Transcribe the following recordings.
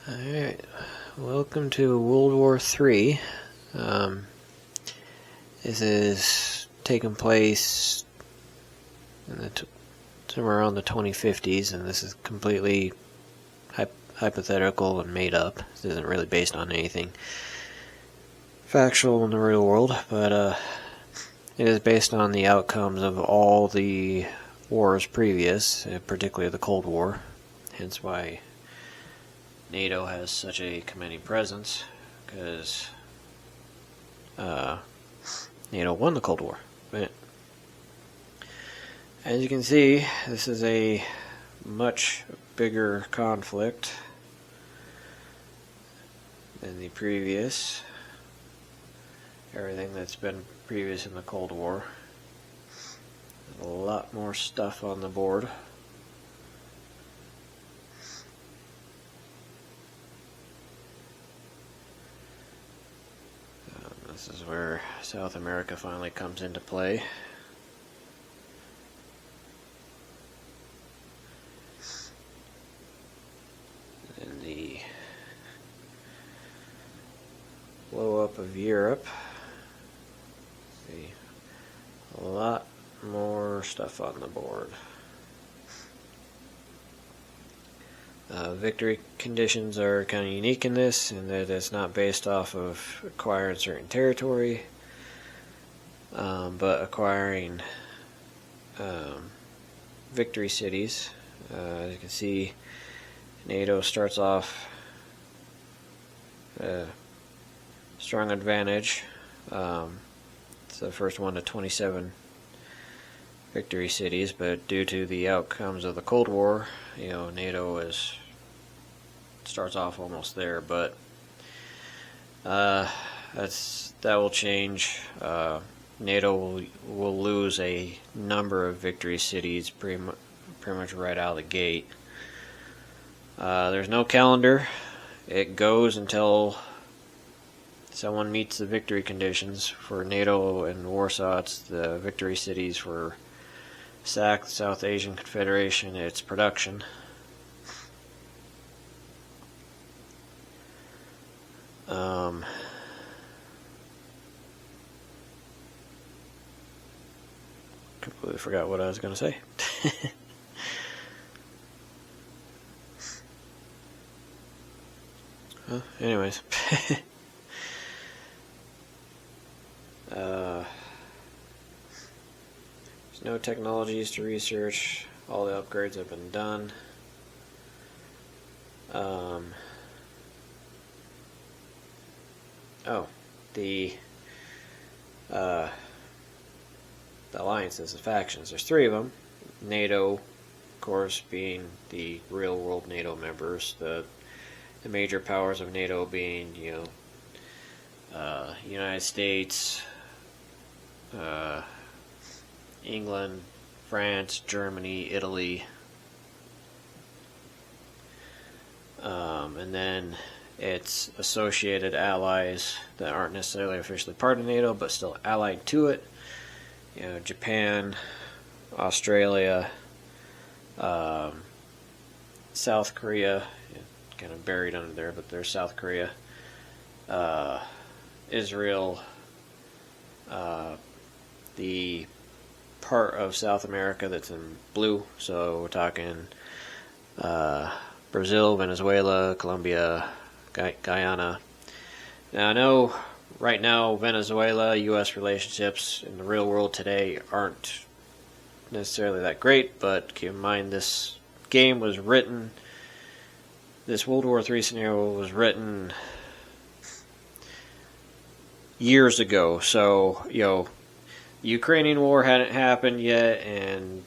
Alright, welcome to World War III. This is taking place in somewhere around the 2050s, and this is completely hypothetical and made up. This isn't really based on anything factual in the real world, but it is based on the outcomes of all the wars previous, particularly the Cold War, hence why NATO has such a commanding presence, because NATO won the Cold War. But as you can see, this is a much bigger conflict than the previous. Everything that's been previous in the Cold War. A lot more stuff on the board. This is where South America finally comes into play. And the blow up of Europe. See, a lot more stuff on the board. Victory conditions are kind of unique in this, in that it's not based off of acquiring certain territory, but acquiring victory cities. As you can see, NATO starts off strong advantage. It's the first one to 27 victory cities, but due to the outcomes of the Cold War, NATO starts off almost there, but that will change. NATO will lose a number of victory cities pretty much right out of the gate. There's no calendar. It goes until someone meets the victory conditions. For NATO and Warsaw, it's the victory cities. For SAC, the South Asian Confederation, it's production. Completely forgot what I was going to say. Well, anyways. There's no technologies to research. All the upgrades have been done. The alliances, the factions. There's 3 of them. NATO, of course, being the real world NATO members. The major powers of NATO being, United States, England, France, Germany, Italy, and then its associated allies that aren't necessarily officially part of NATO but still allied to it. Japan, Australia, South Korea, kind of buried under there, but there's South Korea, Israel, the part of South America that's in blue, so we're talking Brazil, Venezuela, Colombia, Guyana. Now I know right now Venezuela-U.S. relationships in the real world today aren't necessarily that great, but keep in mind this game was written, this World War III scenario was written years ago, so, Ukrainian war hadn't happened yet, and,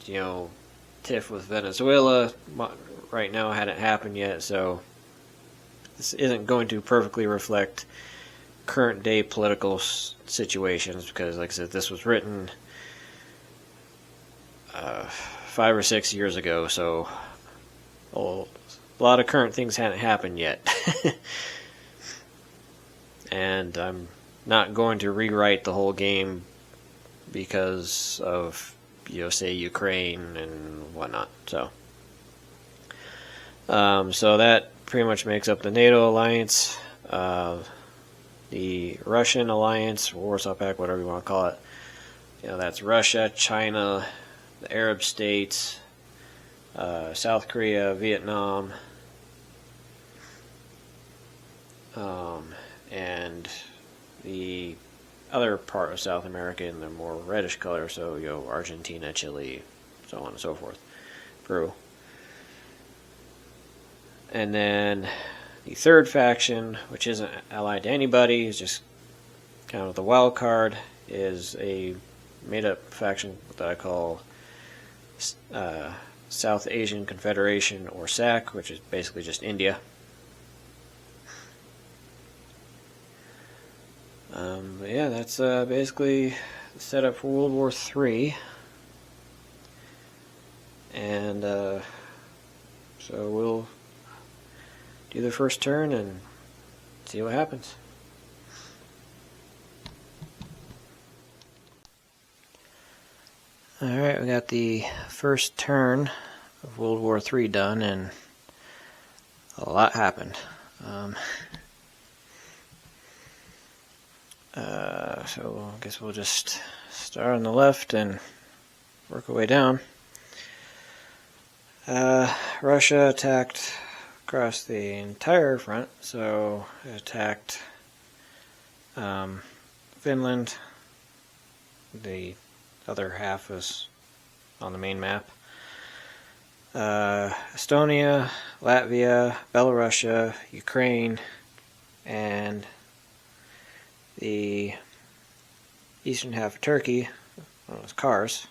tiff with Venezuela right now hadn't happened yet, so this isn't going to perfectly reflect current day political situations, because, like I said, this was written 5 or 6 years ago, so a lot of current things hadn't happened yet. And I'm not going to rewrite the whole game because of, say, Ukraine and whatnot. So that pretty much makes up the NATO alliance, the Russian alliance, Warsaw Pact, whatever you want to call it. That's Russia, China, the Arab states, South Korea, Vietnam, and the other part of South America in the more reddish color, so Argentina, Chile, so on and so forth, Peru. And then the third faction, which isn't allied to anybody, is just kind of the wild card, is a made-up faction that I call South Asian Confederation, or SAC, which is basically just India. But yeah, that's basically the setup for World War III. And so we'll do the first turn and see what happens. Alright, we got the first turn of World War III done, and a lot happened. So I guess we'll just start on the left and work our way down. Russia attacked across the entire front, so it attacked Finland. The other half is on the main map. Estonia, Latvia, Belarusia, Ukraine, and the eastern half of Turkey, known as Kars.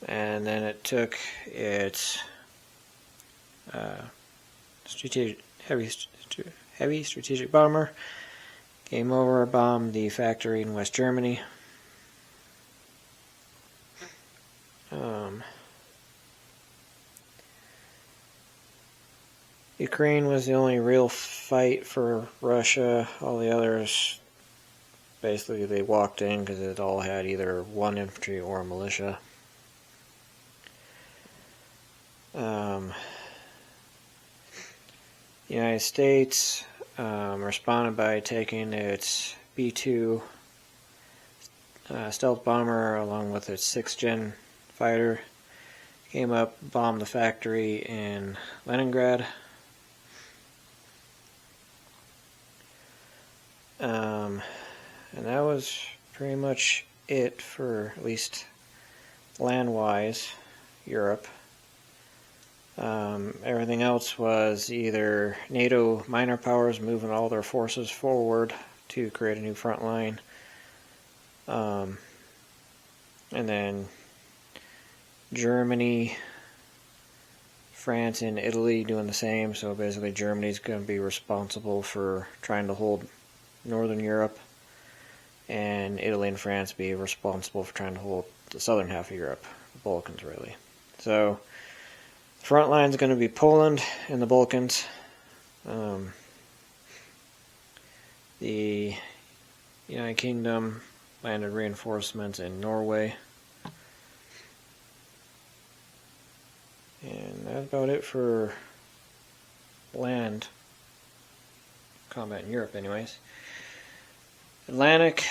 And then it took its heavy strategic bomber, came over, bombed the factory in West Germany. Ukraine was the only real fight for Russia. All the others, basically, they walked in because it all had either one infantry or a militia. The United States responded by taking its B-2 stealth bomber along with its 6th-gen fighter, came up, bombed the factory in Leningrad. And that was pretty much it for, at least land-wise, Europe. Everything else was either NATO minor powers moving all their forces forward to create a new front line, and then Germany, France, and Italy doing the same. So basically Germany's going to be responsible for trying to hold Northern Europe, and Italy and France be responsible for trying to hold the southern half of Europe, the Balkans really. So the front line is going to be Poland and the Balkans. The United Kingdom landed reinforcements in Norway. And that's about it for land combat in Europe anyways. Atlantic,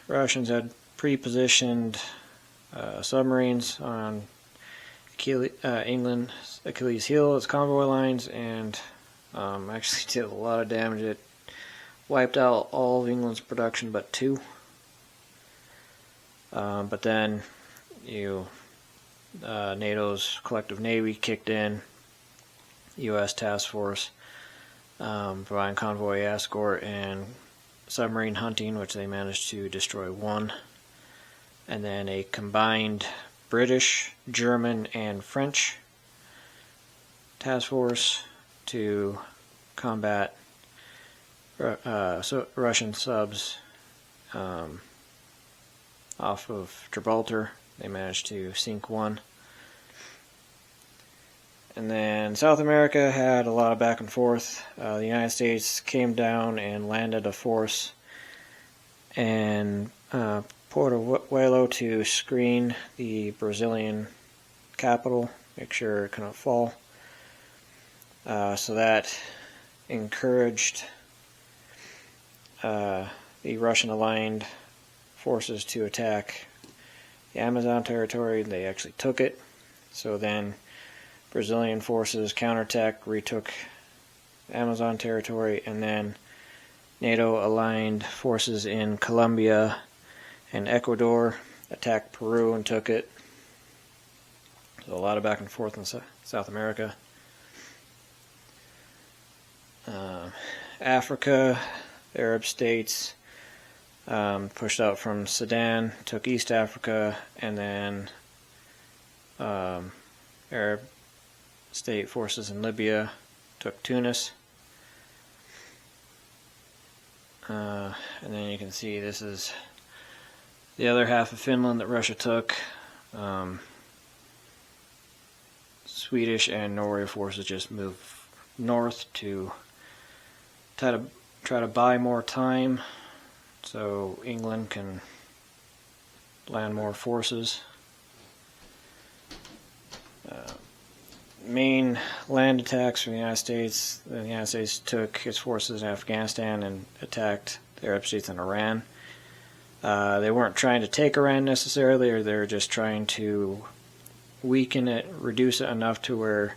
Russians had pre-positioned submarines on England's Achilles heel, its convoy lines, and actually did a lot of damage. It wiped out all of England's production but 2. But then NATO's collective navy kicked in, U.S. task force, providing convoy escort and submarine hunting, which they managed to destroy 1, and then a combined British, German, and French task force to combat Russian subs off of Gibraltar. They managed to sink 1. And then South America had a lot of back and forth. The United States came down and landed a force in Porto Velho to screen the Brazilian capital make sure it couldn't fall. So that encouraged the Russian-aligned forces to attack the Amazon territory. They actually took it. So then Brazilian forces counterattacked, retook Amazon territory, and then NATO-aligned forces in Colombia and Ecuador attacked Peru and took it. So a lot of back and forth in South America. Africa, Arab states pushed out from Sudan, took East Africa, and then Arab state forces in Libya took Tunis. And then you can see this is the other half of Finland that Russia took. Swedish and Norway forces just moved north to try to buy more time so England can land more forces. Main land attacks from the United States took its forces in Afghanistan and attacked the Arab states in Iran. They weren't trying to take Iran necessarily, or they were just trying to weaken it, reduce it enough to where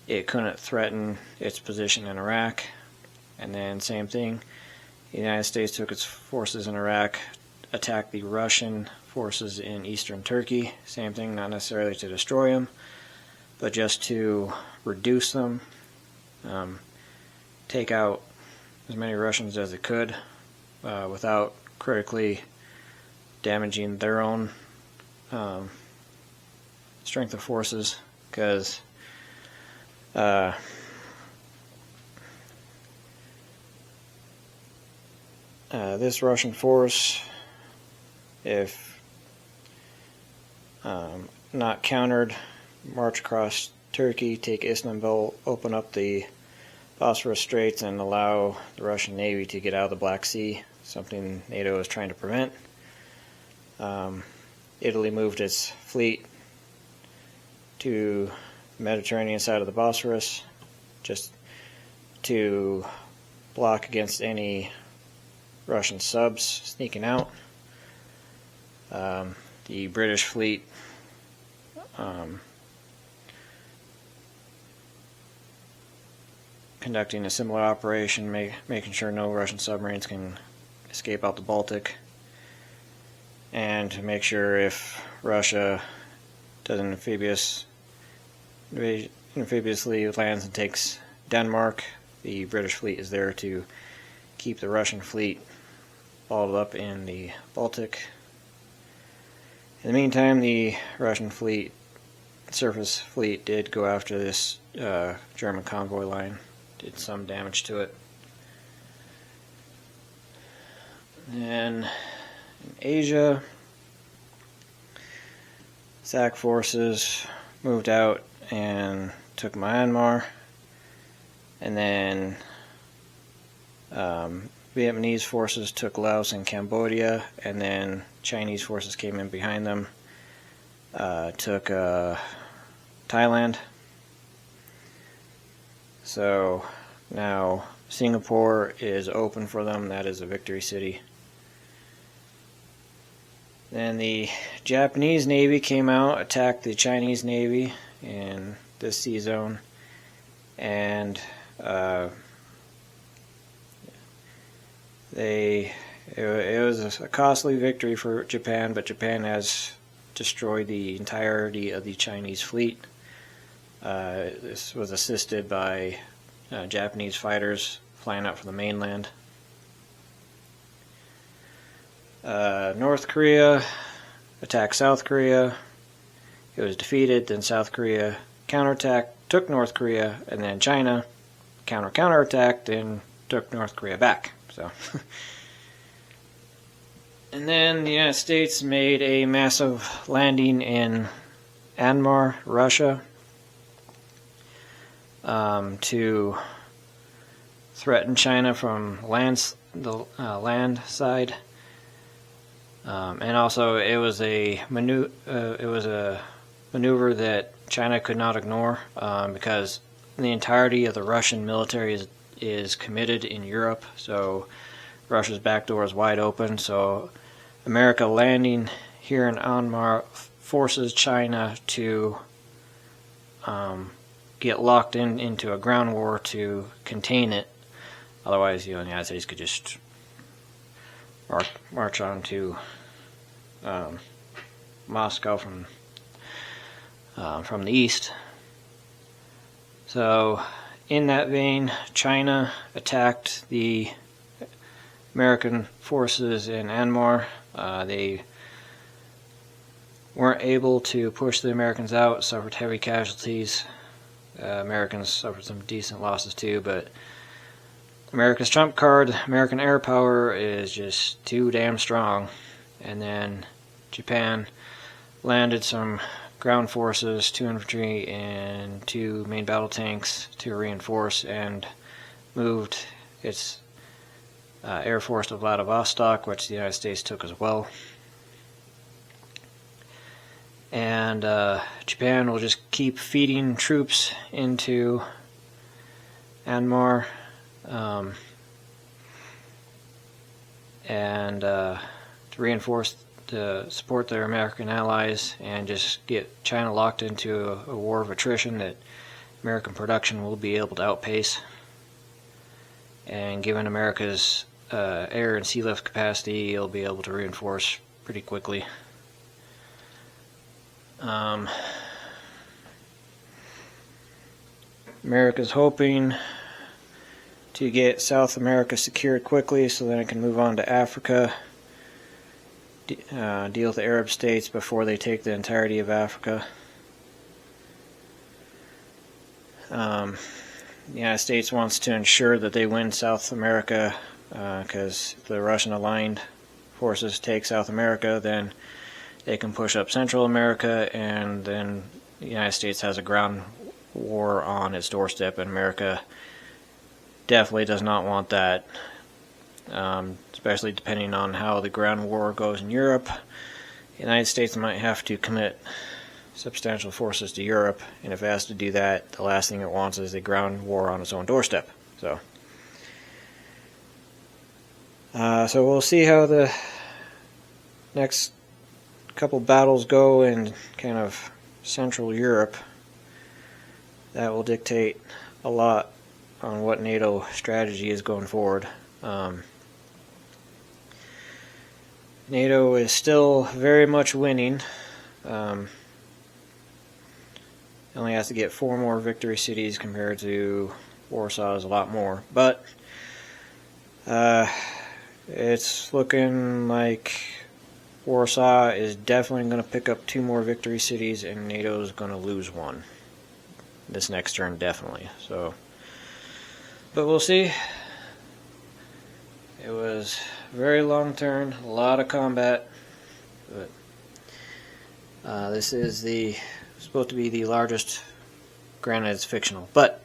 it couldn't threaten its position in Iraq. And then same thing, the United States took its forces in Iraq, attacked the Russian forces in eastern Turkey. Same thing, not necessarily to destroy them, but just to reduce them, take out as many Russians as it could without critically damaging their own strength of forces, because this Russian force, if not countered, march across Turkey, take Istanbul, open up the Bosphorus Straits, and allow the Russian Navy to get out of the Black Sea, something NATO is trying to prevent. Italy moved its fleet to the Mediterranean side of the Bosphorus just to block against any Russian subs sneaking out. The British fleet conducting a similar operation, making sure no Russian submarines can escape out the Baltic, and to make sure if Russia does an amphibiously lands and takes Denmark, the British fleet is there to keep the Russian fleet balled up in the Baltic. In the meantime, the Russian fleet, surface fleet, did go after this German convoy line, did some damage to it. And in Asia, SAC forces moved out and took Myanmar, and then Vietnamese forces took Laos and Cambodia, and then Chinese forces came in behind them, took Thailand. So now Singapore is open for them. That is a victory city. Then the Japanese Navy came out, attacked the Chinese Navy in this sea zone, and it was a costly victory for Japan, but Japan has destroyed the entirety of the Chinese fleet. This was assisted by Japanese fighters flying out from the mainland. North Korea attacked South Korea. It was defeated. Then South Korea counterattacked, took North Korea, and then China counterattacked and took North Korea back. So, and then the United States made a massive landing in Anmar, Russia, to threaten China from the land side. And also, it was a maneuver that China could not ignore, because the entirety of the Russian military is committed in Europe, so Russia's back door is wide open. So America landing here in Myanmar forces China to get locked into a ground war to contain it. Otherwise, the United States could just march on to Moscow from the east. So, in that vein, China attacked the American forces in Myanmar. They weren't able to push the Americans out, suffered heavy casualties. Americans suffered some decent losses too, but America's trump card, American air power, is just too damn strong. And then Japan landed some ground forces, 2 infantry and 2 main battle tanks to reinforce, and moved its air force to Vladivostok, which the United States took as well. And Japan will just keep feeding troops into Myanmar, and to reinforce, to support their American allies, and just get China locked into a war of attrition that American production will be able to outpace. And given America's air and sea lift capacity, it'll be able to reinforce pretty quickly. America's hoping to get South America secured quickly so then it can move on to Africa, deal with the Arab states before they take the entirety of Africa. The United States wants to ensure that they win South America, because if the Russian aligned forces take South America, then they can push up Central America, and then the United States has a ground war on its doorstep, and America definitely does not want that, especially depending on how the ground war goes in Europe. The United States might have to commit substantial forces to Europe, and if it has to do that, the last thing it wants is a ground war on its own doorstep. So we'll see how the next couple battles go in kind of Central Europe. That will dictate a lot on what NATO strategy is going forward. NATO is still very much winning. Only has to get 4 more victory cities compared to Warsaw's a lot more. But it's looking like Warsaw is definitely going to pick up 2 more victory cities, and NATO is going to lose 1 this next turn, definitely. So, but we'll see. It was a very long turn, a lot of combat, but this is supposed to be the largest. Granted, it's fictional, but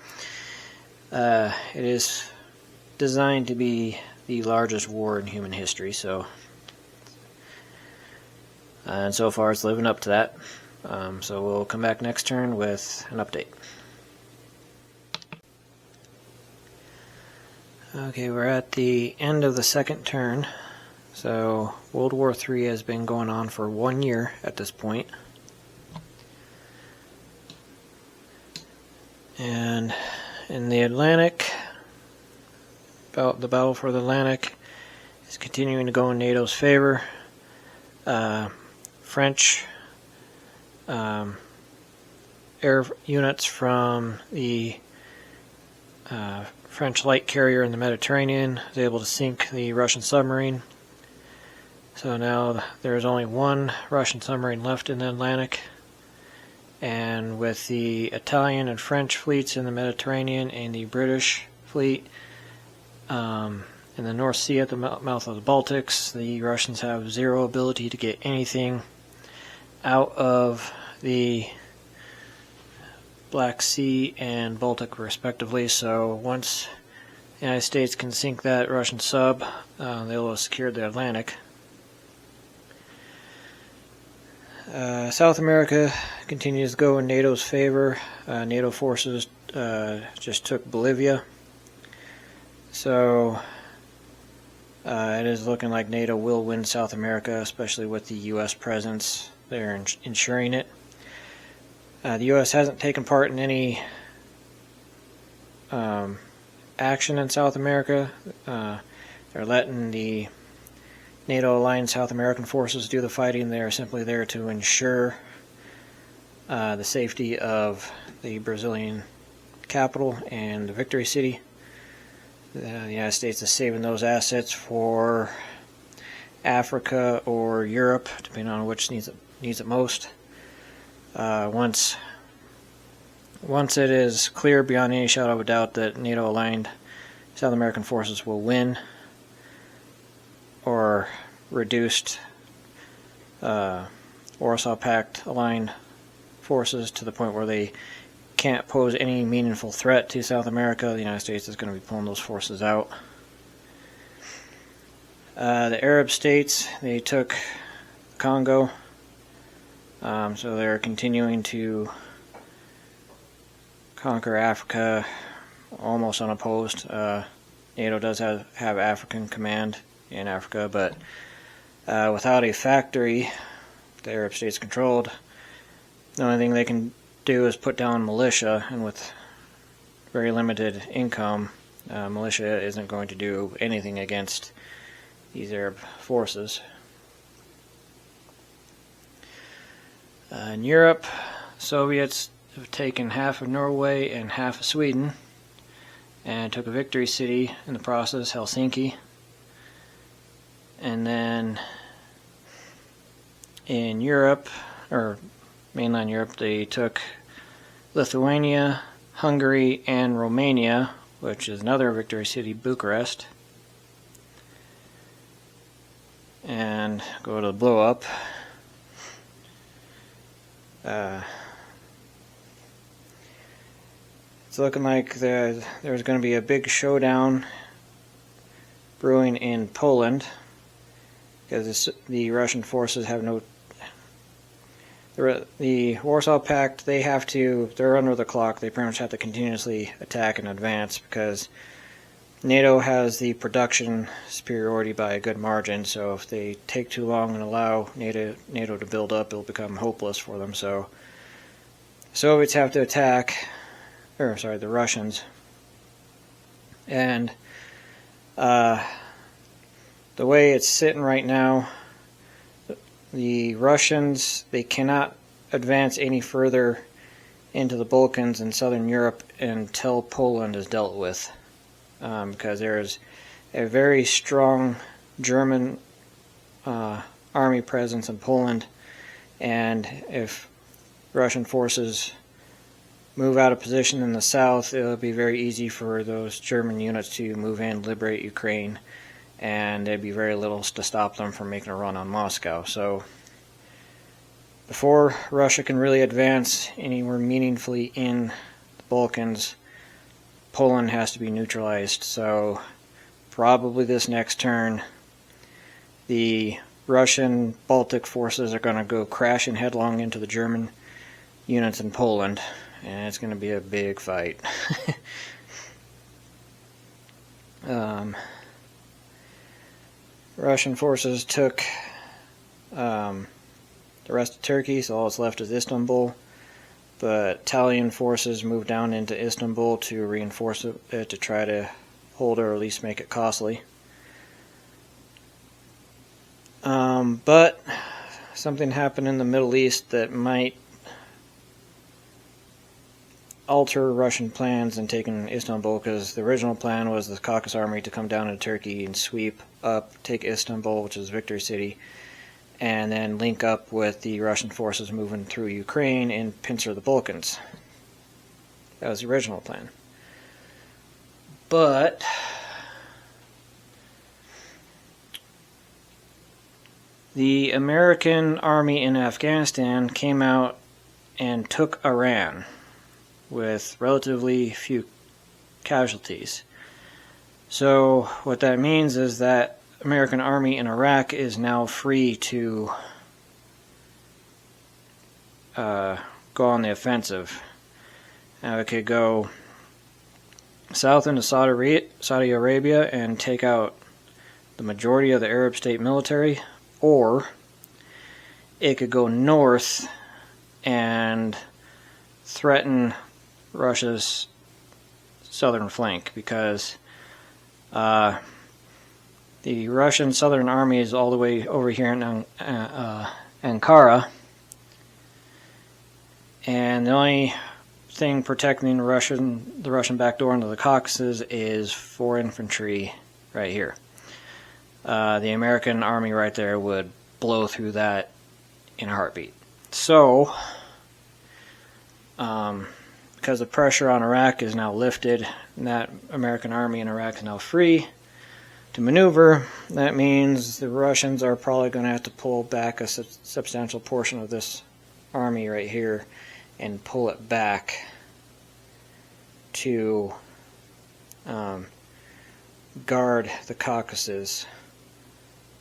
it is designed to be the largest war in human history. So, and so far, it's living up to that. So we'll come back next turn with an update. Okay, we're at the end of the second turn. So World War III has been going on for 1 year at this point. And in the Atlantic, the battle for the Atlantic is continuing to go in NATO's favor. French air units from the French light carrier in the Mediterranean was able to sink the Russian submarine. So now there's only 1 Russian submarine left in the Atlantic. And with the Italian and French fleets in the Mediterranean and the British fleet in the North Sea at the mouth of the Baltics, the Russians have 0 ability to get anything out of the Black Sea and Baltic respectively. So once the United States can sink that Russian sub, they will have secured the Atlantic. South America continues to go in NATO's favor. NATO forces just took Bolivia. So it is looking like NATO will win South America, especially with the U.S. presence. They're ensuring it. The U.S. hasn't taken part in any action in South America. They're letting the NATO-aligned South American forces do the fighting. They are simply there to ensure the safety of the Brazilian capital and the victory city. The United States is saving those assets for Africa or Europe, depending on which needs it most. Once it is clear beyond any shadow of a doubt that NATO-aligned South American forces will win, or reduced Warsaw Pact-aligned forces to the point where they can't pose any meaningful threat to South America, the United States is going to be pulling those forces out. The Arab states, they took Congo, so they're continuing to conquer Africa almost unopposed. NATO does have African command in Africa, but without a factory the Arab states controlled, the only thing they can do is put down militia, and with very limited income, militia isn't going to do anything against these Arab forces. In Europe, Soviets have taken half of Norway and half of Sweden, and took a victory city in the process, Helsinki. And then in Europe, or mainland Europe, they took Lithuania, Hungary, and Romania, which is another victory city, Bucharest. And go to the blow up. It's looking like there's going to be a big showdown brewing in Poland, because the Russian forces have no... The Warsaw Pact, they're under the clock. They pretty much have to continuously attack and advance, because NATO has the production superiority by a good margin, so if they take too long and allow NATO to build up, it'll become hopeless for them. So the Soviets have to attack, the Russians. And the way it's sitting right now, the Russians, they cannot advance any further into the Balkans and Southern Europe until Poland is dealt with, because there is a very strong German army presence in Poland, and if Russian forces move out of position in the south, it'll be very easy for those German units to move in, liberate Ukraine, and there'd be very little to stop them from making a run on Moscow. So before Russia can really advance anywhere meaningfully in the Balkans, Poland has to be neutralized. So probably this next turn, the Russian Baltic forces are going to go crashing headlong into the German units in Poland, and it's going to be a big fight. Russian forces took the rest of Turkey, so all that's left is Istanbul. But Italian forces moved down into Istanbul to reinforce it, to try to hold or at least make it costly. But something happened in the Middle East that might alter Russian plans in taking Istanbul, because the original plan was the Caucasus Army to come down into Turkey and sweep up, take Istanbul, which is Victory City, and then link up with the Russian forces moving through Ukraine and pincer the Balkans. That was the original plan. But the American army in Afghanistan came out and took Iran with relatively few casualties. So what that means is that American army in Iraq is now free to go on the offensive. Now it could go south into Saudi Arabia and take out the majority of the Arab state military, or it could go north and threaten Russia's southern flank, because the Russian Southern Army is all the way over here in Ankara, and the only thing protecting the Russian back door into the Caucasus is 4 infantry right here. The American army right there would blow through that in a heartbeat. So, because the pressure on Iraq is now lifted, and that American army in Iraq is now free to maneuver, that means the Russians are probably going to have to pull back a substantial portion of this army right here and pull it back to guard the Caucasus,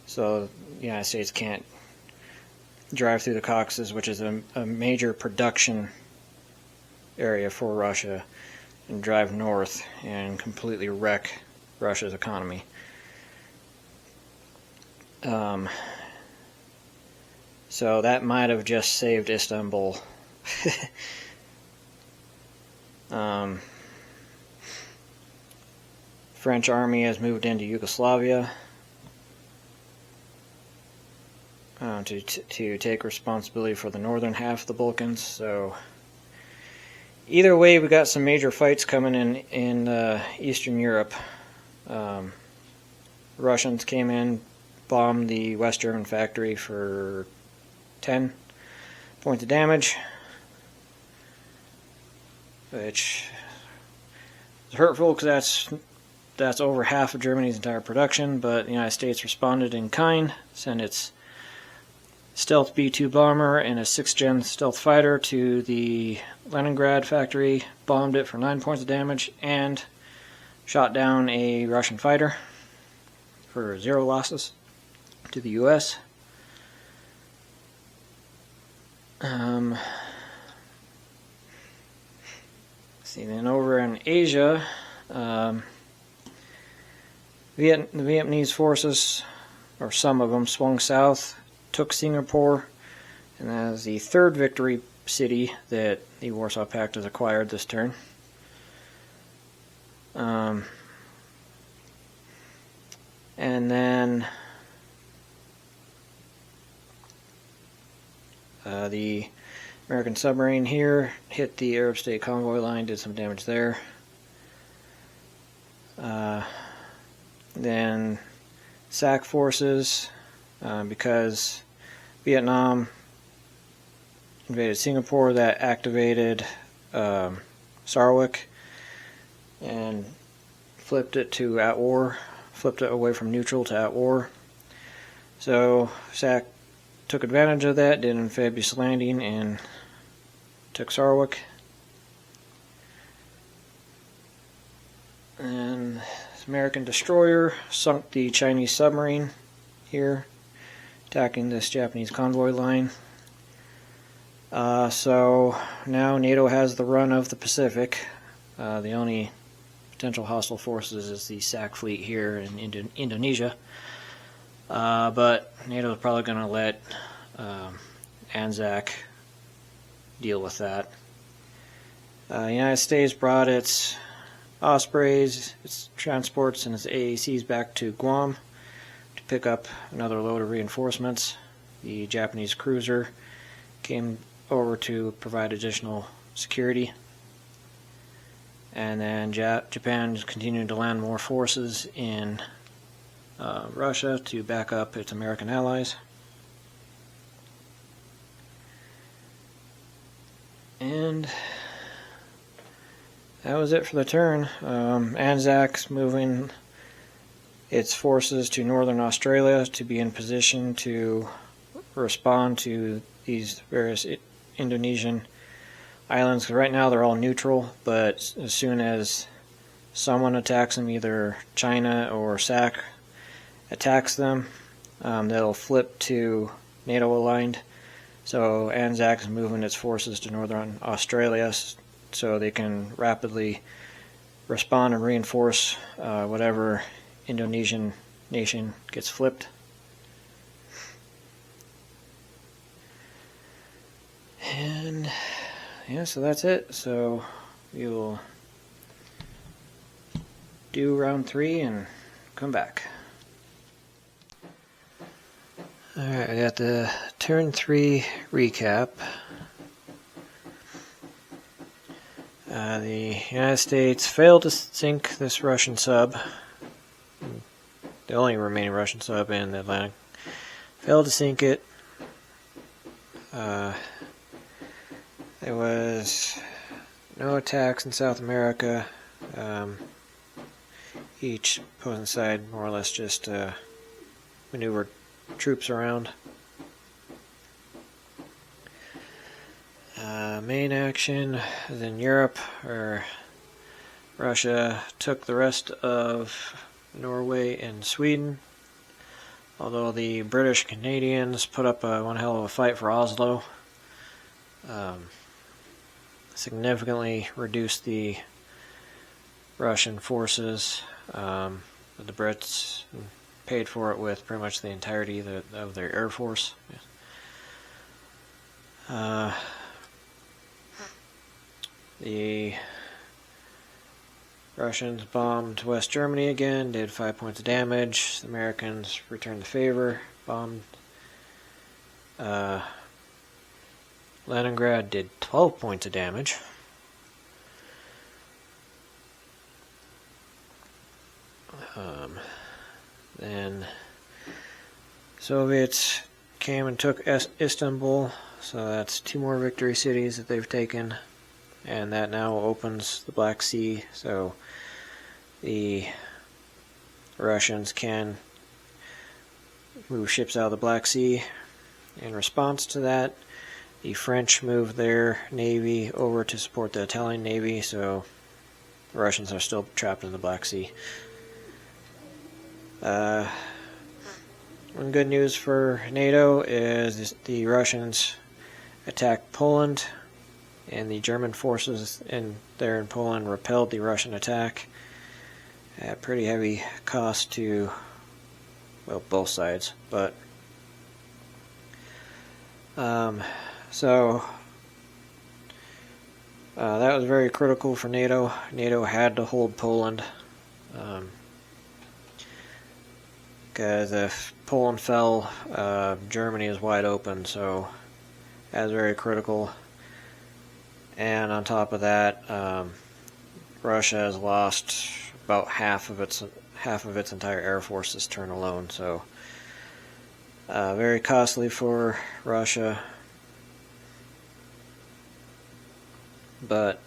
so the United States can't drive through the Caucasus, which is a major production area for Russia, and drive north and completely wreck Russia's economy. So that might have just saved Istanbul. French army has moved into Yugoslavia to take responsibility for the northern half of the Balkans. So either way, we got some major fights coming in Eastern Europe. Russians came in, bombed the West German factory for 10 points of damage, which is hurtful because that's over half of Germany's entire production. But the United States responded in kind, sent its stealth B-2 bomber and a 6th-gen stealth fighter to the Leningrad factory, bombed it for 9 points of damage, and shot down a Russian fighter for 0 losses to the U.S. See, then over in Asia, the Vietnamese forces, or some of them, swung south, took Singapore, and that is the 3rd victory city that the Warsaw Pact has acquired this turn. And then the American submarine here hit the Arab State convoy line, did some damage there. Then SAC forces, because Vietnam invaded Singapore, that activated Sarawak and flipped it to at war, flipped it away from neutral to at war. So SAC took advantage of that, did an amphibious landing, and took Sarawak. And this American destroyer sunk the Chinese submarine here, attacking this Japanese convoy line. So now NATO has the run of the Pacific. The only potential hostile forces is the SAC fleet here in Indonesia. But NATO is probably going to let ANZAC deal with that. The United States brought its Ospreys, its transports, and its AACs back to Guam to pick up another load of reinforcements. The Japanese cruiser came over to provide additional security. And then Japan is continuing to land more forces in Russia to back up its American allies. And that was it for the turn. ANZAC's moving its forces to northern Australia to be in position to respond to these various Indonesian islands. Right now they're all neutral, but as soon as someone attacks them, either China or SAC attacks them, they'll flip to NATO aligned. So Anzac is moving its forces to northern Australia so they can rapidly respond and reinforce whatever Indonesian nation gets flipped. And yeah, so that's it. So we will do round 3 and come back. Alright, I got the turn 3 recap. The United States failed to sink this Russian sub, the only remaining Russian sub in the Atlantic. Failed to sink it. There was no attacks in South America. Each opposing side more or less just maneuvered troops around. Main action is in Europe, where Russia took the rest of Norway and Sweden, although the British Canadians put up one hell of a fight for Oslo. Significantly reduced the Russian forces. The Brits paid for it with pretty much the entirety of their air force. The Russians bombed West Germany again, did 5 points of damage. The Americans returned the favor, bombed Leningrad, did 12 points of damage. Then Soviets came and took Istanbul, so that's 2 more victory cities that they've taken, and that now opens the Black Sea, so the Russians can move ships out of the Black Sea. In response to that, the French moved their navy over to support the Italian navy, so the Russians are still trapped in the Black Sea. One good news for NATO is the Russians attacked Poland, and the German forces there in Poland repelled the Russian attack at pretty heavy cost to, well, both sides. But so that was very critical for NATO. NATO had to hold Poland. Because if Poland fell, Germany is wide open, so that's very critical. And on top of that, Russia has lost about half of its entire air force this turn alone. So very costly for Russia. But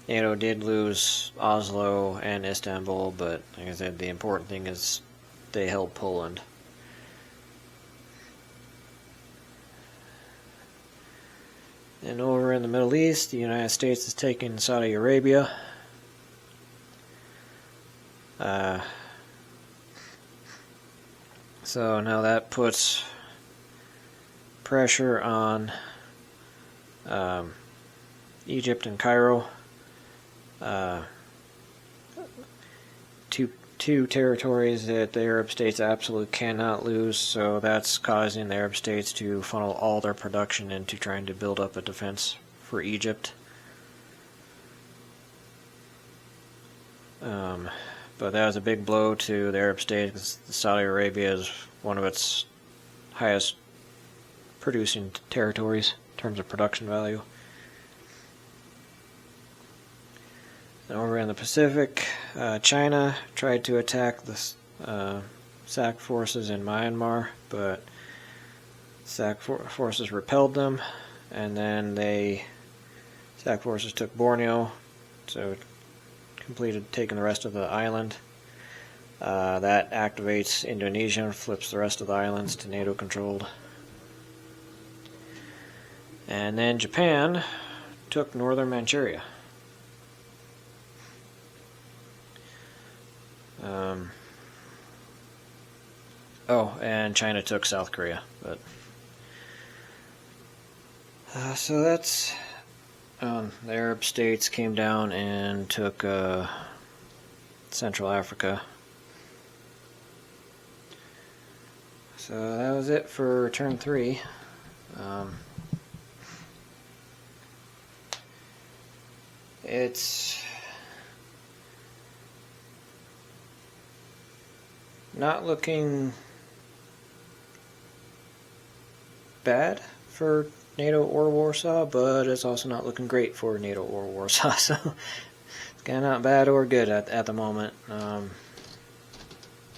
NATO did lose Oslo and Istanbul, but like I said, the important thing is they held Poland. And over in the Middle East, the United States is taking Saudi Arabia. So now that puts pressure on Egypt and Cairo. Two territories that the Arab states absolutely cannot lose, so that's causing the Arab states to funnel all their production into trying to build up a defense for Egypt. But that was a big blow to the Arab states, because Saudi Arabia is one of its highest producing territories in terms of production value. Over in the Pacific, China tried to attack the SAC forces in Myanmar, but SAC forces repelled them, and then SAC forces took Borneo, so completed taking the rest of the island. That activates Indonesia and flips the rest of the islands to NATO-controlled. And then Japan took northern Manchuria. Oh, and China took South Korea. But so that's the Arab states came down and took Central Africa. So that was it for turn 3. It's not looking bad for NATO or Warsaw, but it's also not looking great for NATO or Warsaw, so it's kind of not bad or good at the moment.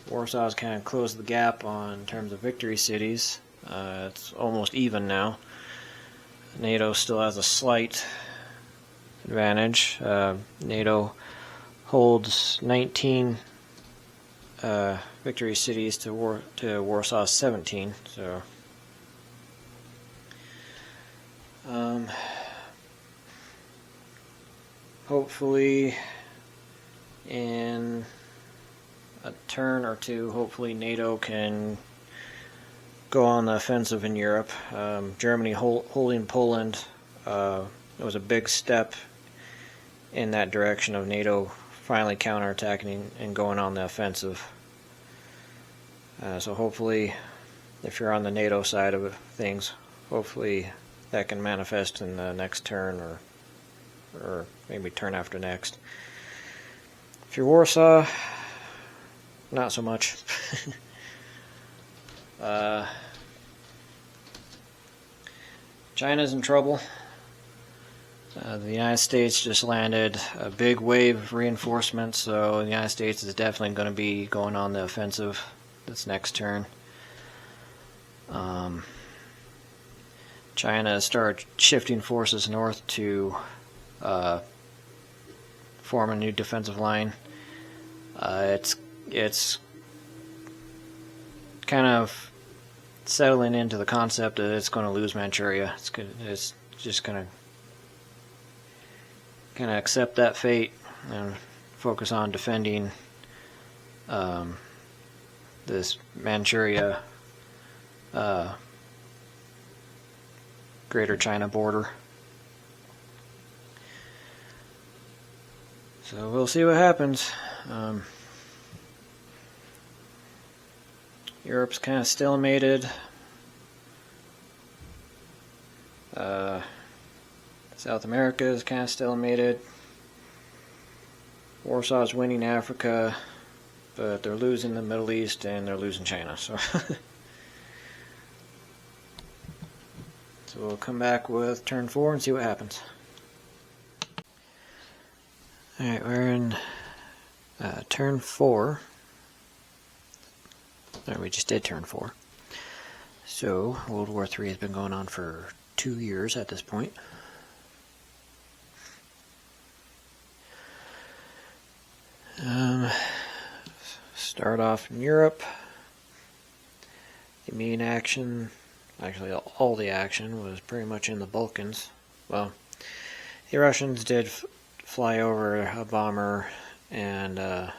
Warsaw's kind of closed the gap in terms of victory cities. It's almost even now. NATO still has a slight advantage. NATO holds 19 victory cities to Warsaw's 17. So, hopefully, in a turn or two, hopefully NATO can go on the offensive in Europe. Germany holding Poland was a big step in that direction of NATO finally counterattacking and going on the offensive. So hopefully, if you're on the NATO side of things, hopefully that can manifest in the next turn or maybe turn after next. If you're Warsaw, not so much. China's in trouble. The United States just landed a big wave of reinforcements, so the United States is definitely going to be going on the offensive this next turn. China started shifting forces north to form a new defensive line. It's kind of settling into the concept that it's going to lose Manchuria. It's just going to accept that fate and focus on defending this Manchuria Greater China border. So we'll see what happens. Europe's kind of stalemated. South America is kind of stalemated. Warsaw's winning Africa, but they're losing the Middle East and they're losing China. So, so we'll come back with turn 4 and see what happens. Alright, we're in turn 4. No, we just did turn 4. So, World War III has been going on for 2 years at this point. Start off in Europe. The main action, actually all the action, was pretty much in the Balkans. Well, the Russians did fly over a bomber and a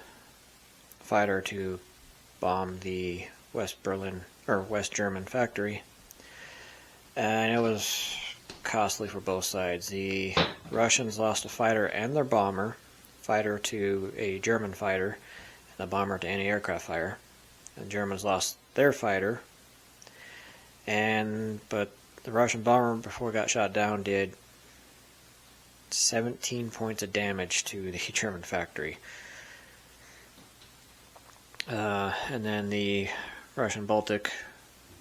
fighter to bomb the West German factory, and it was costly for both sides. The Russians lost a fighter and their bomber, fighter to a German fighter, and the bomber to anti-aircraft fire. The Germans lost their fighter, but the Russian bomber, before it got shot down, did 17 points of damage to the German factory. And then the Russian Baltic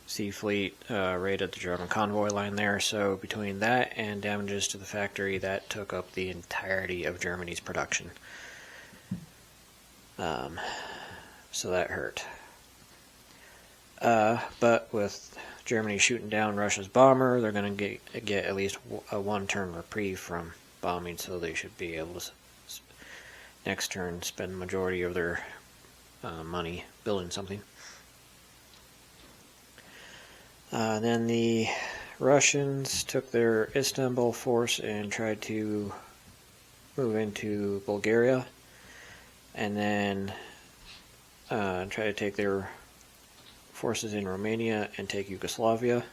Sea Fleet raided the German convoy line there, so between that and damages to the factory, that took up the entirety of Germany's production. So that hurt. But with Germany shooting down Russia's bomber, they're going to get at least a one-turn reprieve from bombing, so they should be able to next turn spend the majority of their money building something. Then the Russians took their Istanbul force and tried to move into Bulgaria, and then try to take their forces in Romania and take Yugoslavia.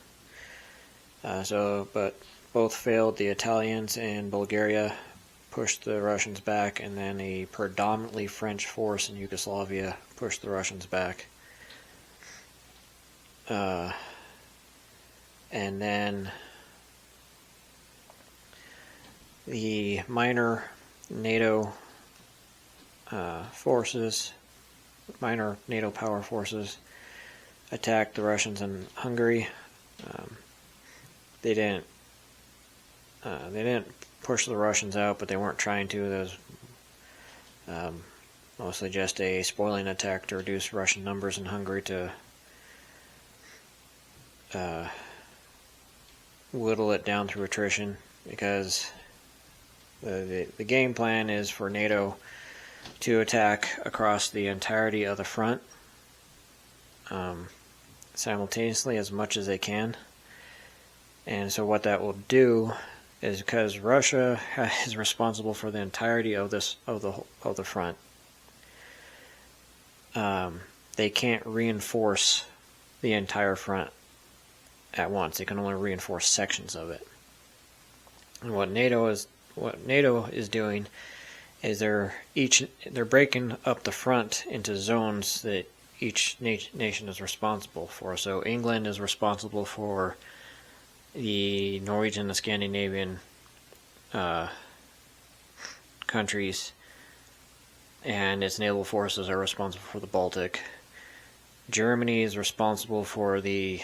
But both failed. The Italians and Bulgaria pushed the Russians back, and then a predominantly French force in Yugoslavia pushed the Russians back. And then the minor NATO minor NATO power forces attacked the Russians in Hungary. They didn't push the Russians out, but they weren't trying to. That was mostly just a spoiling attack to reduce Russian numbers in Hungary to whittle it down through attrition, because the game plan is for NATO to attack across the entirety of the front simultaneously as much as they can. And so what that will do is, because Russia is responsible for the entirety of the front, they can't reinforce the entire front at once. They can only reinforce sections of it. And what NATO is doing is they're breaking up the front into zones that each nation is responsible for. So England is responsible for the Norwegian and Scandinavian countries, and its naval forces are responsible for the Baltic. Germany is responsible for the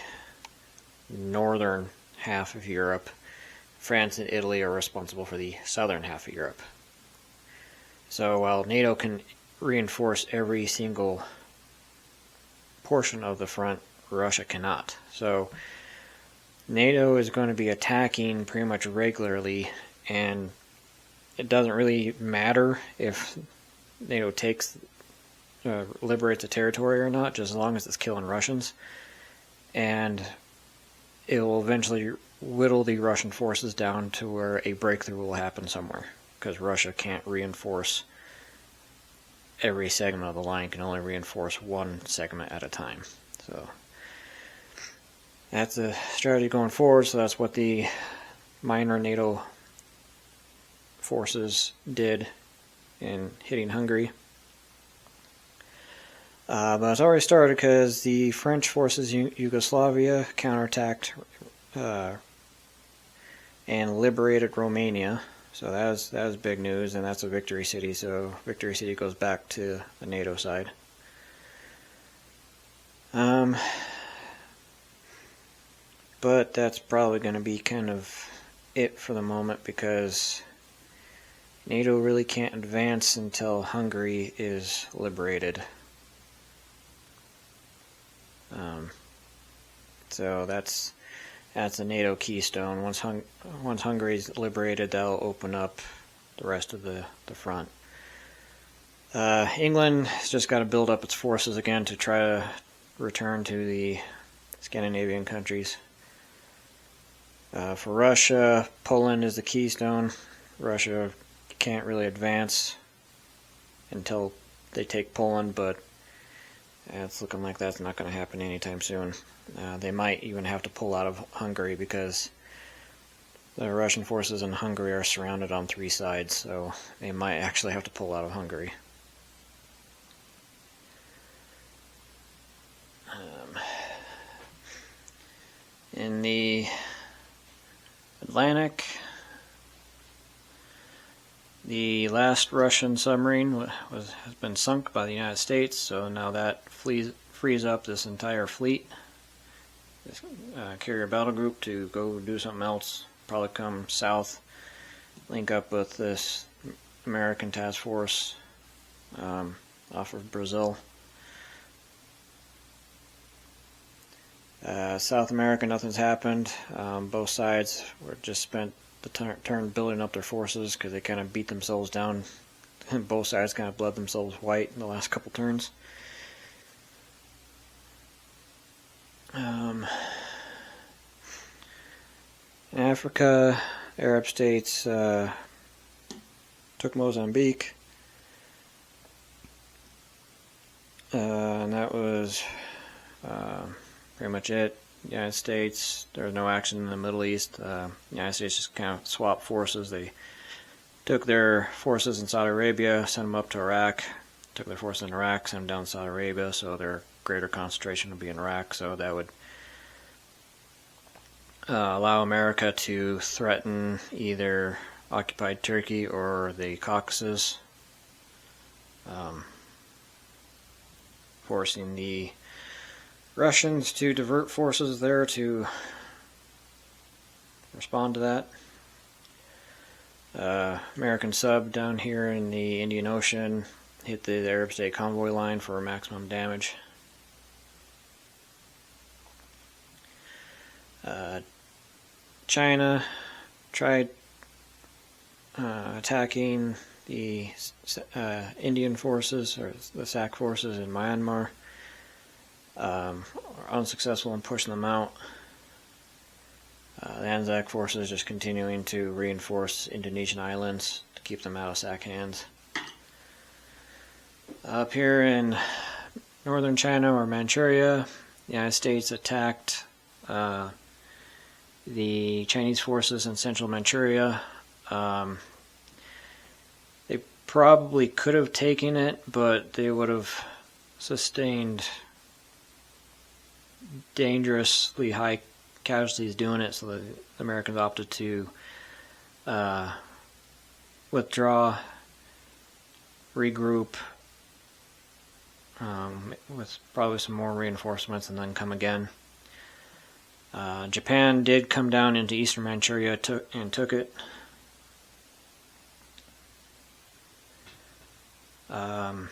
northern half of Europe. France and Italy are responsible for the southern half of Europe. So while NATO can reinforce every single portion of the front, Russia cannot. So NATO is going to be attacking pretty much regularly, and it doesn't really matter if NATO liberates a territory or not, just as long as it's killing Russians. And it will eventually whittle the Russian forces down to where a breakthrough will happen somewhere, because Russia can't reinforce every segment of the line, can only reinforce one segment at a time. So that's the strategy going forward. So that's what the minor NATO forces did in hitting Hungary. But it's already started, because the French forces in Yugoslavia counterattacked and liberated Romania. So that was big news, and that's a victory city. So victory city goes back to the NATO side. But that's probably going to be kind of it for the moment, because NATO really can't advance until Hungary is liberated. So that's a NATO keystone. Once Hungary's liberated, that'll open up the rest of the front. England has just got to build up its forces again to try to return to the Scandinavian countries. For Russia, Poland is the keystone. Russia can't really advance until they take Poland, but it's looking like that's not going to happen anytime soon. They might even have to pull out of Hungary, because the Russian forces in Hungary are surrounded on 3 sides, so they might actually have to pull out of Hungary. In the Atlantic, the last Russian submarine has been sunk by the United States, so now that frees up this entire fleet, this carrier battle group, to go do something else. Probably come south, link up with this American task force off of Brazil. South America, nothing's happened. Both sides were just spent the turn building up their forces, because they kind of beat themselves down. Both sides kind of bled themselves white in the last couple turns. In Africa, Arab states took Mozambique, and that was Pretty much it. United States, there was no action in the Middle East. United States just kind of swapped forces. They took their forces in Saudi Arabia, sent them up to Iraq, took their forces in Iraq, sent them down to Saudi Arabia, so their greater concentration would be in Iraq, so that would allow America to threaten either occupied Turkey or the Caucasus, forcing the Russians to divert forces there to respond to that. American sub down here in the Indian Ocean hit the Arab State convoy line for maximum damage. China tried attacking the Indian forces, or the SAC forces in Myanmar. Are unsuccessful in pushing them out. The Anzac forces just continuing to reinforce Indonesian islands to keep them out of SAC hands. Up here in northern China, or Manchuria, the United States attacked the Chinese forces in central Manchuria. They probably could have taken it, but they would have sustained dangerously high casualties doing it, so the Americans opted to withdraw, regroup, with probably some more reinforcements, and then come again. Japan did come down into eastern Manchuria and took it. The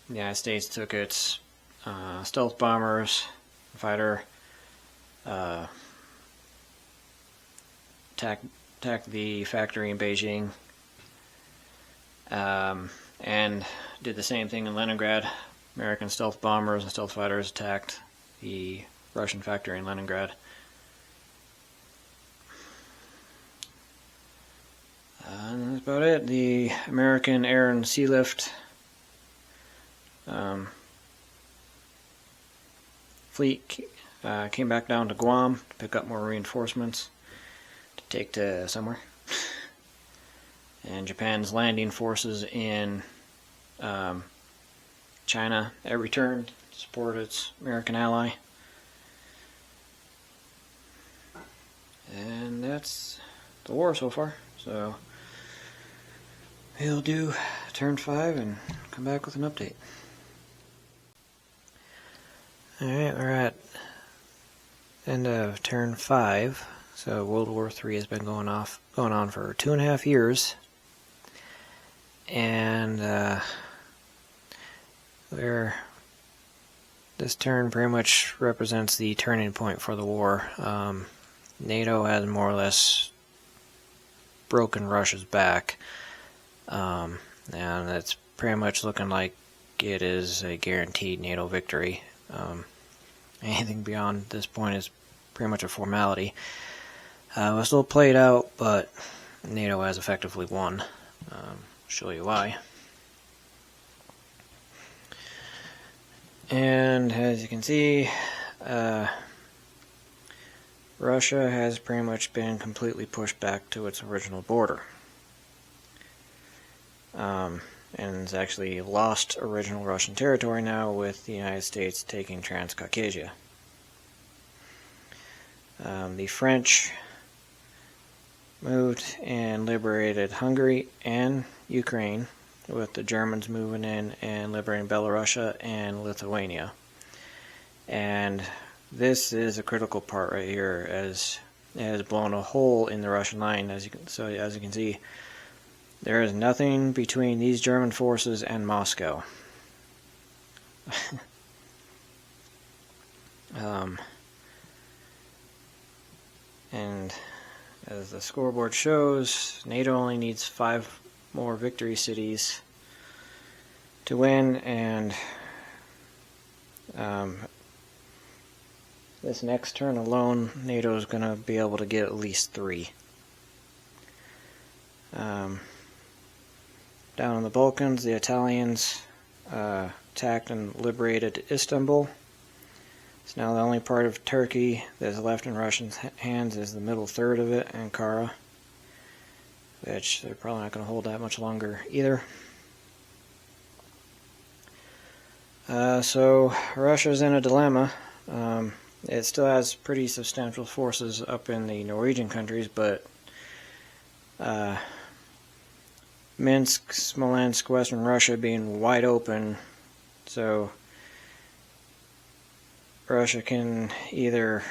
United States took its stealth bombers, fighter, attacked the factory in Beijing, and did the same thing in Leningrad. American stealth bombers and stealth fighters attacked the Russian factory in Leningrad. And that's about it. The American air and sea lift fleet came back down to Guam to pick up more reinforcements to take to somewhere. And Japan's landing forces in China have returned to support its American ally. And that's the war so far. So we'll do turn 5 and come back with an update. Alright, we're at end of turn 5. So World War III has been going on for 2.5 years. And this turn pretty much represents the turning point for the war. NATO has more or less broken Russia's back, and it's pretty much looking like it is a guaranteed NATO victory. Anything beyond this point is pretty much a formality. It's still played out, but NATO has effectively won. I'll show you why. And as you can see, Russia has pretty much been completely pushed back to its original border. And it's actually lost original Russian territory now, with the United States taking Transcaucasia. The French moved and liberated Hungary and Ukraine, with the Germans moving in and liberating Belarusia and Lithuania. And this is a critical part right here, as it has blown a hole in the Russian line. As you can see, there is nothing between these German forces and Moscow. And as the scoreboard shows, NATO only needs 5 more victory cities to win, and this next turn alone, NATO is going to be able to get at least 3. Down in the Balkans, the Italians attacked and liberated Istanbul. So now the only part of Turkey that's left in Russian hands is the middle third of it, Ankara, which they're probably not going to hold that much longer either. So Russia's in a dilemma. It still has pretty substantial forces up in the Norwegian countries, but Minsk, Smolensk, Western Russia being wide open, so Russia can either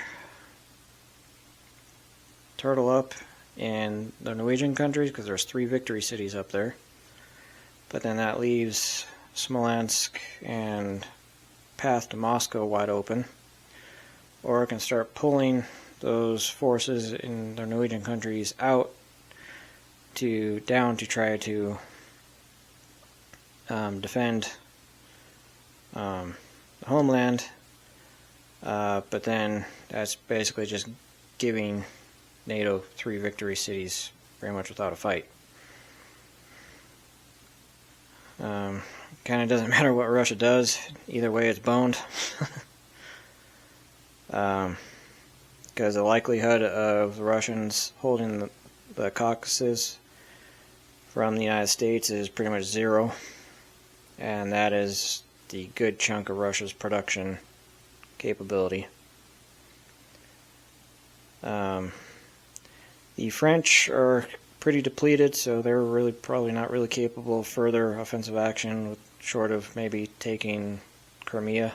turtle up in the Norwegian countries, because there's 3 victory cities up there, but then that leaves Smolensk and path to Moscow wide open, or it can start pulling those forces in the Norwegian countries out down to try to defend the homeland, but then that's basically just giving NATO 3 victory cities pretty much without a fight. Kind of doesn't matter what Russia does, either way it's boned. Because the likelihood of the Russians holding the Caucasus from the United States is pretty much 0, and that is the good chunk of Russia's production capability. The French are pretty depleted, so they're really probably not really capable of further offensive action, short of maybe taking Crimea.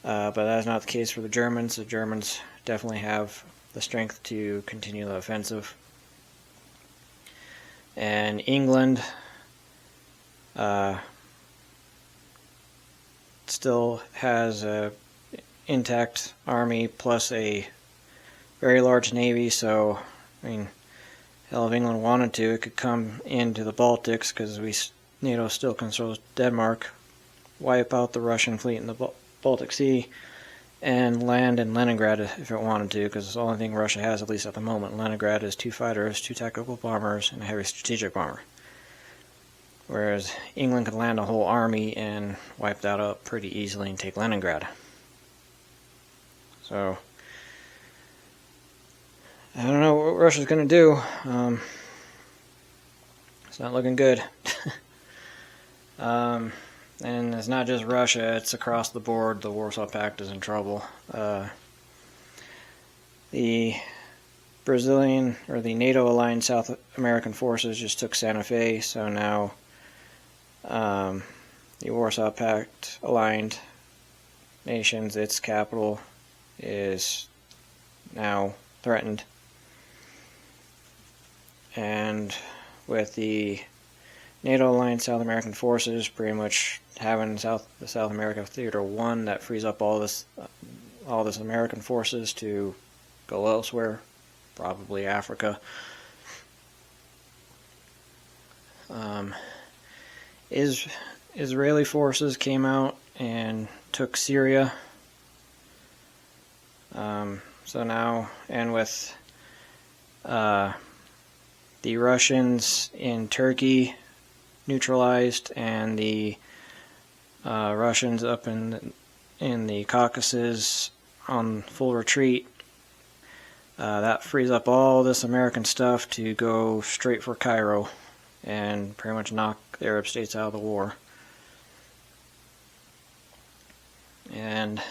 But that's not the case for the Germans. The Germans definitely have the strength to continue the offensive. And England still has a intact army plus a very large navy, so I mean, hell, if England wanted to, it could come into the Baltics, because NATO still controls Denmark, wipe out the Russian fleet in the Baltic Sea, and land in Leningrad if it wanted to, because the only thing Russia has, at least at the moment, in Leningrad, is 2 fighters, 2 tactical bombers, and a heavy strategic bomber. Whereas England could land a whole army and wipe that up pretty easily and take Leningrad. So I don't know what Russia's going to do. It's not looking good. And it's not just Russia, it's across the board. The Warsaw Pact is in trouble. The Brazilian, or the NATO-aligned South American forces just took Santa Fe, so now the Warsaw Pact-aligned nations, its capital, is now threatened. And with the NATO-aligned South American forces pretty much having the South America Theater 1, that frees up all this American forces to go elsewhere, probably Africa. Israeli forces came out and took Syria. So now, and with the Russians in Turkey neutralized, and the Russians up in the Caucasus on full retreat, that frees up all this American stuff to go straight for Cairo and pretty much knock the Arab states out of the war. And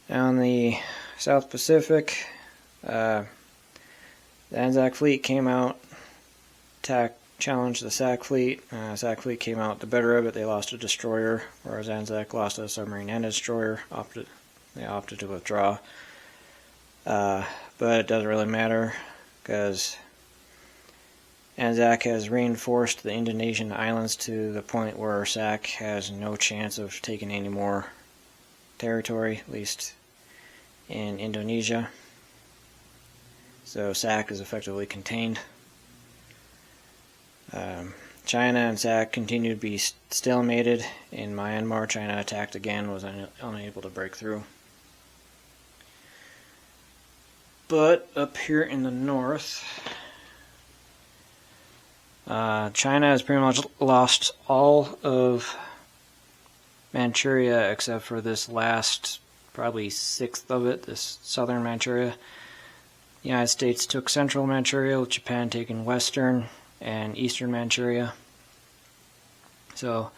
down the South Pacific, the Anzac fleet came out, challenged the SAC fleet. SAC fleet came out the better of it. They lost a destroyer, whereas Anzac lost a submarine and a destroyer. They opted to withdraw. But it doesn't really matter, because Anzac has reinforced the Indonesian islands to the point where SAC has no chance of taking any more territory, at least in Indonesia. So SAC is effectively contained. China and SAC continue to be stalemated. In Myanmar, China attacked again, was unable to break through. But up here in the north, China has pretty much lost all of Manchuria except for this last, probably sixth of it, this southern Manchuria. The United States took central Manchuria, with Japan taking western and eastern Manchuria. So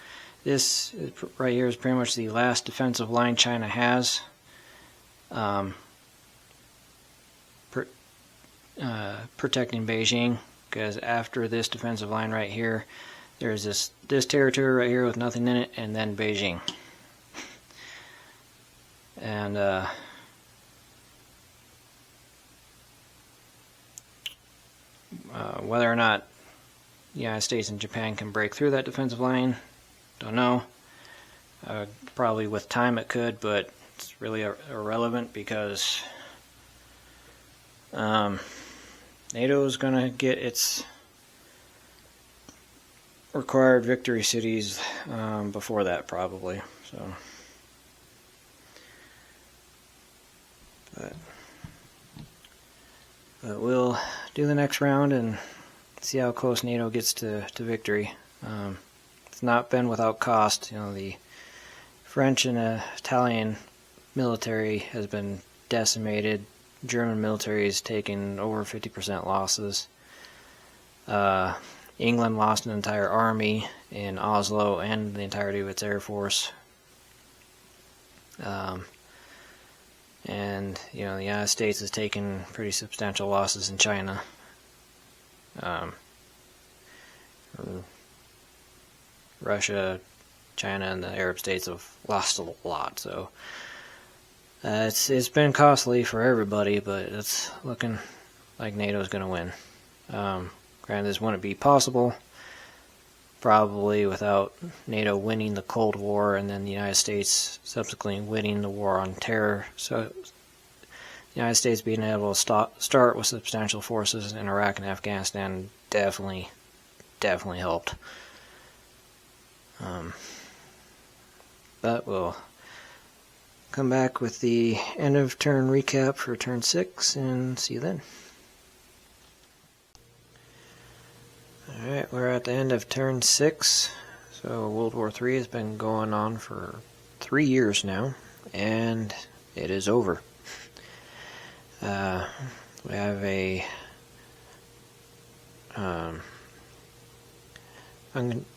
this right here is pretty much the last defensive line China has. Protecting Beijing, because after this defensive line right here, there's this territory right here with nothing in it, and then Beijing. And whether or not the United States and Japan can break through that defensive line, don't know. Probably with time it could, but it's really irrelevant because NATO is going to get its required victory cities before that, probably. So, but we'll do the next round and see how close NATO gets to victory. It's not been without cost. You know, the French and Italian military has been decimated. German military is taking over 50% losses. England lost an entire army in Oslo and the entirety of its air force. And, you know, the United States has taken pretty substantial losses in China. Russia, China, and the Arab states have lost a lot, so it's been costly for everybody, but it's looking like NATO's going to win. Granted, this wouldn't be possible, probably without NATO winning the Cold War and then the United States subsequently winning the war on terror. So the United States being able to start with substantial forces in Iraq and Afghanistan definitely helped. But we'll come back with the end of turn recap for turn 6 and see you then. Alright, we're at the end of turn 6. So World War III has been going on for 3 years now, and it is over. We have a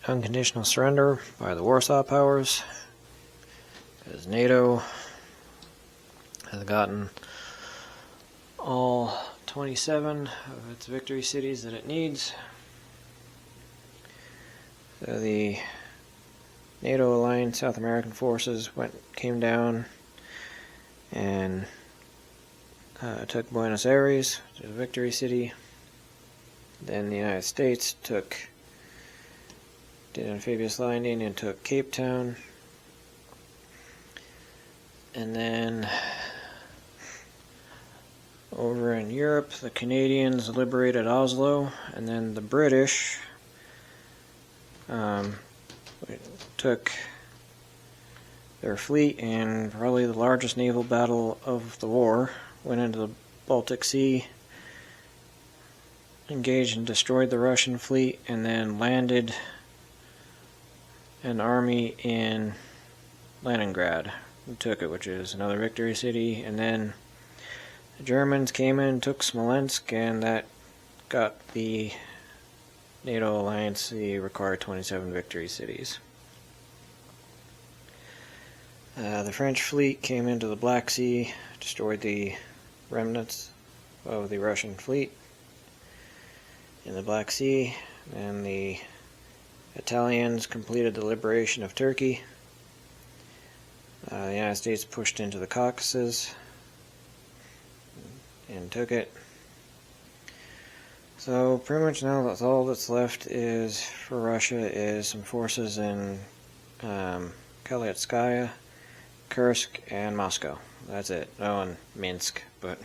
unconditional surrender by the Warsaw Powers, because NATO has gotten all 27 of its victory cities that it needs. So the NATO aligned South American forces came down and took Buenos Aires, which is a victory city. Then the United States did amphibious landing and took Cape Town. And then over in Europe, the Canadians liberated Oslo, and then the British took their fleet in probably the largest naval battle of the war, went into the Baltic Sea, engaged and destroyed the Russian fleet, and then landed an army in Leningrad and took it, which is another victory city. And then the Germans came in and took Smolensk, and that got the NATO alliance the required 27 victory cities. The French fleet came into the Black Sea, destroyed the remnants of the Russian fleet in the Black Sea, and the Italians completed the liberation of Turkey. The United States pushed into the Caucasus and took it. So pretty much now that's all that's left is for Russia is some forces in Kaliatskaya, Kursk, and Moscow. That's it. Oh, and Minsk, but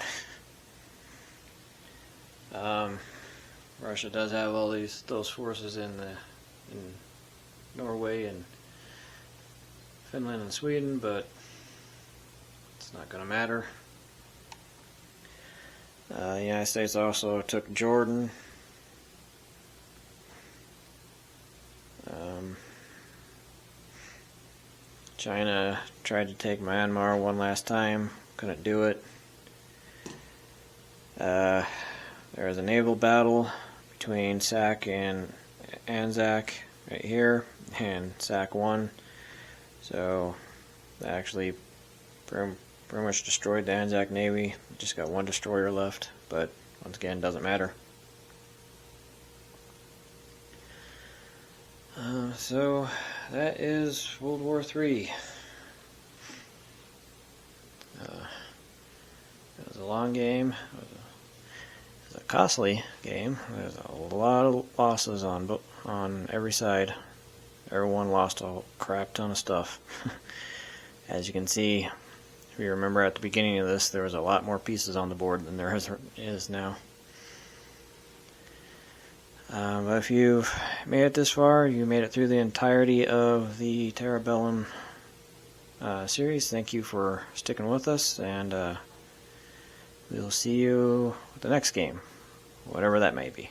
Russia does have all those forces in Norway and Finland and Sweden, but it's not going to matter. The United States also took Jordan. China tried to take Myanmar one last time, couldn't do it. There was a naval battle between SAC and Anzac right here, and SAC won. So they actually pretty much destroyed the Anzac Navy. Just got one destroyer left, but once again, doesn't matter. So that is World War III. It was a long game. It was a costly game. There's a lot of losses on every side. Everyone lost a crap ton of stuff. As you can see, if you remember at the beginning of this, there was a lot more pieces on the board than there is now. But if you've made it this far, you made it through the entirety of the Terrabellum series. Thank you for sticking with us, and we'll see you with the next game, whatever that may be.